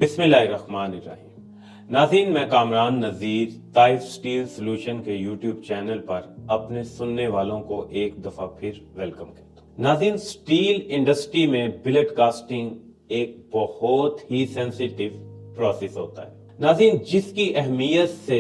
बिस्मिल्लाहिर्रहमानिर्रहीम। नाज़रीन, मैं कामरान नज़ीर ताइफ स्टील सोल्यूशन के यूट्यूब चैनल पर अपने सुनने वालों को एक दफ़ा फिर वेलकम करता हूँ। नाज़रीन, स्टील इंडस्ट्री में बिलेट कास्टिंग एक बहुत ही सेंसिटिव प्रोसेस होता है नाज़रीन, जिसकी अहमियत से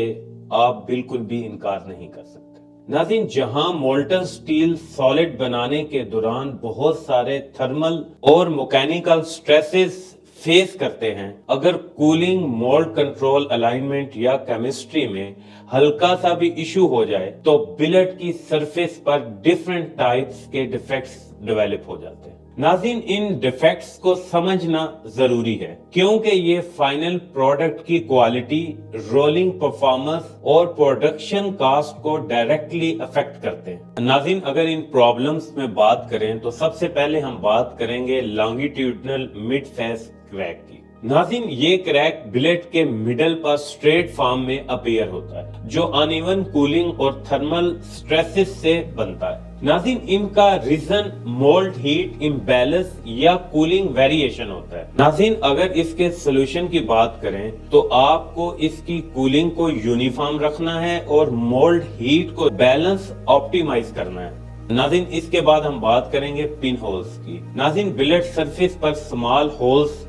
आप बिल्कुल भी इनकार नहीं कर सकते। नाज़रीन, जहां मोल्टन स्टील सॉलिड बनाने के दौरान बहुत सारे थर्मल और मैकेनिकल स्ट्रेसेस फेस करते हैं, अगर कूलिंग, मोल्ड कंट्रोल, अलाइनमेंट या केमिस्ट्री में हल्का सा भी इशू हो जाए तो बिलेट की सरफेस पर डिफरेंट टाइप्स के डिफेक्ट्स डेवलप हो जाते हैं। नाज़रीन, इन डिफेक्ट्स को समझना जरूरी है क्योंकि ये फाइनल प्रोडक्ट की क्वालिटी, रोलिंग परफॉर्मेंस और प्रोडक्शन कॉस्ट को डायरेक्टली अफेक्ट करते हैं। नाज़रीन, अगर इन प्रॉब्लम्स में बात करें तो सबसे पहले हम बात करेंगे लॉन्गिट्यूडनल मिड फेस क्रैक की। नाज़रीन, ये क्रैक बिलेट के मिडल पर स्ट्रेट फॉर्म में अपीयर होता है, जो अनइवन कूलिंग और थर्मल स्ट्रेसेस से बनता है। नाज़रीन, इनका रीजन मोल्ड हीट इम्बैलेंस या कूलिंग वेरिएशन होता है। नाज़रीन, अगर इसके सोल्यूशन की बात करें तो आपको इसकी कूलिंग को यूनिफॉर्म रखना है और मोल्ड हीट को बैलेंस ऑप्टिमाइज करना है। नाज़रीन, इसके बाद हम बात करेंगे पिन होल्स की। नाज़रीन, बिलेट सरफेस पर स्मॉल होल्स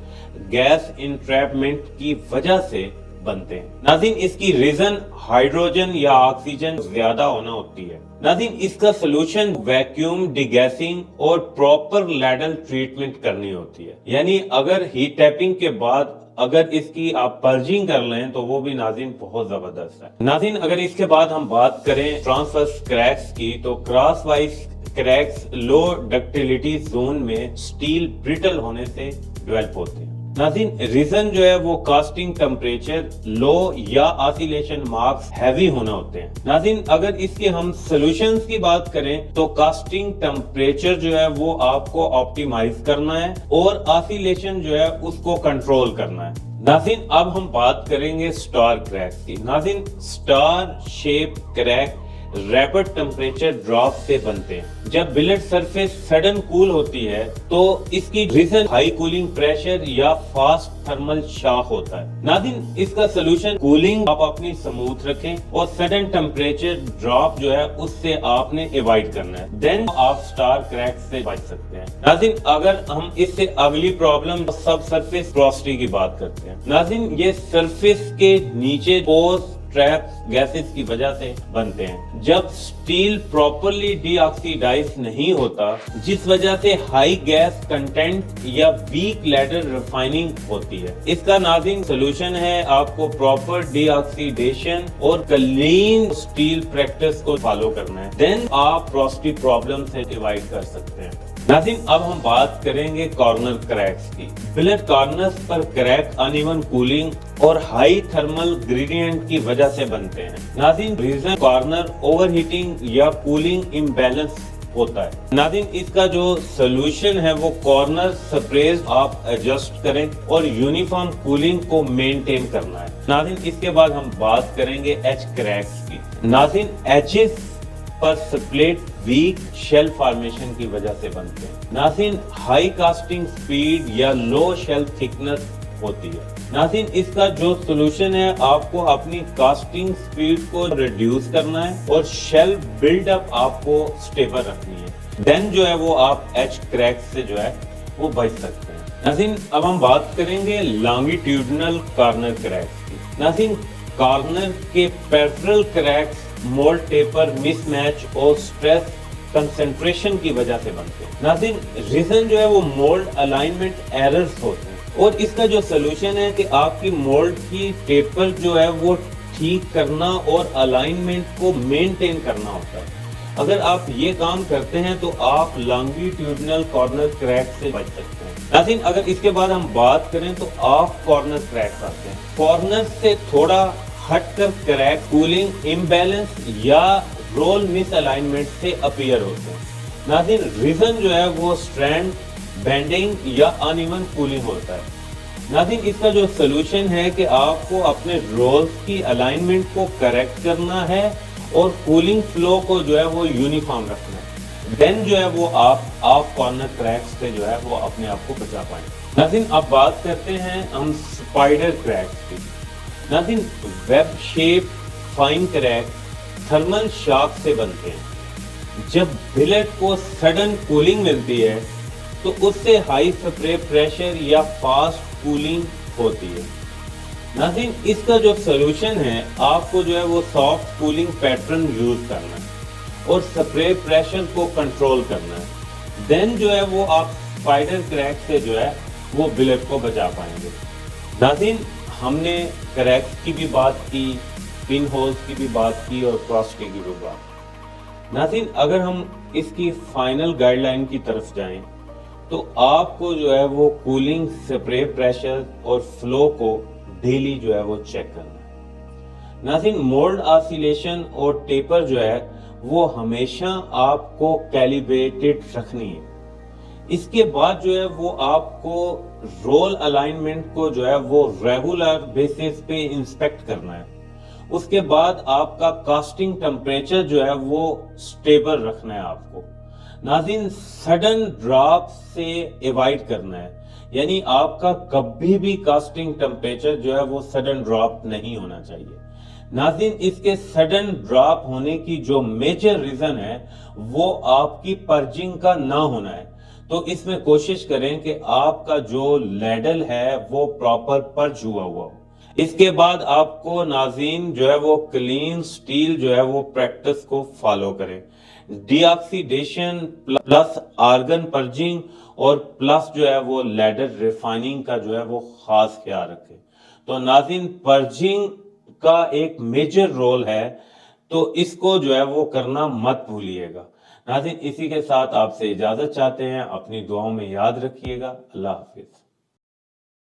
गैस इंट्रैपमेंट की वजह से बनते हैं। नाज़रीन, इसकी रीजन हाइड्रोजन या ऑक्सीजन ज्यादा होना होती है। नाज़रीन, इसका सोल्यूशन वैक्यूम डिगैसिंग और प्रॉपर लैडल ट्रीटमेंट करनी होती है। यानी अगर हीट टैपिंग के बाद अगर इसकी आप पर्जिंग कर लें तो वो भी नाज़रीन बहुत जबरदस्त है। नाज़रीन, अगर इसके बाद हम बात करें ट्रांसवर्स क्रैक्स की तो क्रॉस वाइज क्रैक्स लो डक्टिलिटी जोन में स्टील ब्रिटल होने से डेवलप होते हैं। नाज़रीन, रीजन जो है वो कास्टिंग टेम्परेचर लो या ऑसिलेशन मार्क्स हैवी होना होते हैं। नाज़रीन, अगर इसके हम सॉल्यूशंस की बात करें तो कास्टिंग टेम्परेचर जो है वो आपको ऑप्टिमाइज करना है और ऑसिलेशन जो है उसको कंट्रोल करना है। नाज़रीन, अब हम बात करेंगे स्टार क्रैक्स की। नाज़रीन, star shape crack rapid temperature drop से बनते हैं। जब बिलेट सरफेस सडन कूल होती है तो इसकी रीजन हाई कूलिंग प्रेशर या फास्ट थर्मल शॉक होता है। नाज़रीन, इसका सोल्यूशन कूलिंग आप अपनी स्मूथ रखें और सडन टेम्परेचर ड्रॉप जो है उससे आपने अवॉइड करना है, देन आप स्टार क्रैक से बच सकते हैं। नाज़रीन, अगर हम इससे अगली प्रॉब्लम सब सरफेस पोरोसिटी की बात करते हैं। नाज़रीन, ये सरफेस के नीचे पोर्स ट्रैप्स गैसेस की वजह से बनते हैं। जब स्टील प्रॉपरली डीऑक्सीडाइज नहीं होता, जिस वजह से हाई गैस कंटेंट या वीक लैडर रिफाइनिंग होती है। इसका नाज़रीन सोल्यूशन है आपको प्रॉपर डीऑक्सीडेशन और क्लीन स्टील प्रैक्टिस को फॉलो करना है, देन आप पोरोसिटी प्रॉब्लम से अवॉइड कर सकते हैं। नाज़रीन, अब हम बात करेंगे कॉर्नर क्रैक्स की। बिलेट कॉर्नर्स पर क्रैक अनइवन कूलिंग और हाई थर्मल ग्रेडियंट की वजह से बनते हैं। नाज़रीन, रीजन कॉर्नर ओवरहीटिंग या कूलिंग इम्बैलेंस होता है। नाज़रीन, इसका जो सोल्यूशन है वो कॉर्नर स्प्रेज आप एडजस्ट करें और यूनिफॉर्म कूलिंग को मेंटेन करना है। नाज़रीन, इसके बाद हम बात करेंगे एच क्रैक्स की। नाज़रीन, एचेस पर स्प्लिट वीक शेल फॉर्मेशन की वजह से बनते हैं। नाज़रीन, हाई कास्टिंग स्पीड या लो शेल थिकनेस होती है। नाज़रीन, इसका जो सोल्यूशन है आपको अपनी कास्टिंग स्पीड को रिड्यूस करना है और शेल बिल्डअप आपको स्टेबल रखनी है, देन जो है वो आप एच क्रैक से जो है वो बच सकते हैं। नाज़रीन, अब हम बात करेंगे लॉन्गिट्यूडनल कॉर्नर क्रैक्स की। नाज़रीन, कॉर्नर के peripheral cracks mould taper mismatch और स्ट्रेस कंसंट्रेशन की वजह से बनते हैं। नाज़रीन, रीजन जो है वो मोल्ड अलाइनमेंट एरर्स होते हैं और इसका जो सोल्यूशन है कि आपकी मोल्ड की टेपर जो है वो ठीक करना और अलाइनमेंट को मेंटेन करना होता है। अगर आप ये काम करते हैं तो आप लॉन्गिट्यूडनल कॉर्नर क्रैक से बच सकते हैं। नाज़रीन, अगर इसके बाद हम बात करें तो ऑफ कॉर्नर क्रैक आते हैं। कॉर्नर से थोड़ा हटकर क्रैक कूलिंग इम्बैलेंस या रोल मिस अलाइनमेंट से अपीयर होते हैं। नाज़रीन, रीजन जो है वो स्ट्रैंड बेंडिंग या अनइवन कूलिंग होता है। नाज़रीन, इसका जो सोल्यूशन है कि आपको अपने रोल्स की अलाइनमेंट को करेक्ट करना है और कूलिंग फ्लो को जो है वो यूनिफॉर्म रखना है, देन जो है वो आप ऑफ कॉर्नर क्रैक्स से जो है वो अपने आप को बचा पाएंगे। नाज़रीन अब बात करते हैं हम स्पाइडर क्रैक्स की। नाज़रीन web shape fine crack thermal shock से बनते हैं। जब बिलेट को सडन कूलिंग मिलती है तो उससे हाई स्प्रे प्रेशर या फास्ट कूलिंग होती है। नाज़रीन इसका जो सोल्यूशन है, आपको जो है वो सॉफ्ट कूलिंग पैटर्न यूज करना है और स्प्रे प्रेशर को कंट्रोल करना है। देन जो है वो आप स्पाइडर क्रैक से जो है वो बिलेट को बचा पाएंगे। नाज़रीन हमने क्रैक्स की भी बात की, पिन होल्स की भी बात की और फ्रॉस्टिंग की भी बात। नाज़रीन अगर हम इसकी फाइनल गाइडलाइन की तरफ जाएं तो आपको जो है वो कूलिंग, स्प्रे प्रेशर और फ्लो को डेली जो है वो चेक करना है। नाज़रीन मोल्ड ऑसिलेशन और टेपर जो है वो हमेशा आपको कैलिब्रेटेड रखनी है। इसके बाद जो है वो आपको रोल अलाइनमेंट को जो है वो रेगुलर बेसिस पे इंस्पेक्ट करना है। उसके बाद आपका कास्टिंग टेम्परेचर जो है वो स्टेबल रखना है आपको। नाज़रीन सडन ड्रॉप से अवॉइड करना है, यानी आपका कभी भी कास्टिंग टेम्परेचर जो है वो सडन ड्रॉप नहीं होना चाहिए। नाज़रीन इसके सडन ड्रॉप होने की जो मेजर रीजन है वो आपकी पर्जिंग का ना होना है। तो इसमें कोशिश करें कि आपका जो लैडल है वो प्रॉपर पर्ज हुआ हो। इसके बाद आपको नाज़रीन जो है वो क्लीन स्टील जो है वो प्रैक्टिस को फॉलो करें। डीऑक्सीडेशन प्लस आर्गन पर्जिंग और प्लस जो है वो लैडर रिफाइनिंग का जो है वो खास ख्याल रखें। तो नाज़रीन पर्जिंग का एक मेजर रोल है, तो इसको जो है वो करना मत भूलिएगा। नाज़रीन इसी के साथ आपसे इजाजत चाहते हैं। अपनी दुआओं में याद रखिएगा। अल्लाह हाफिज।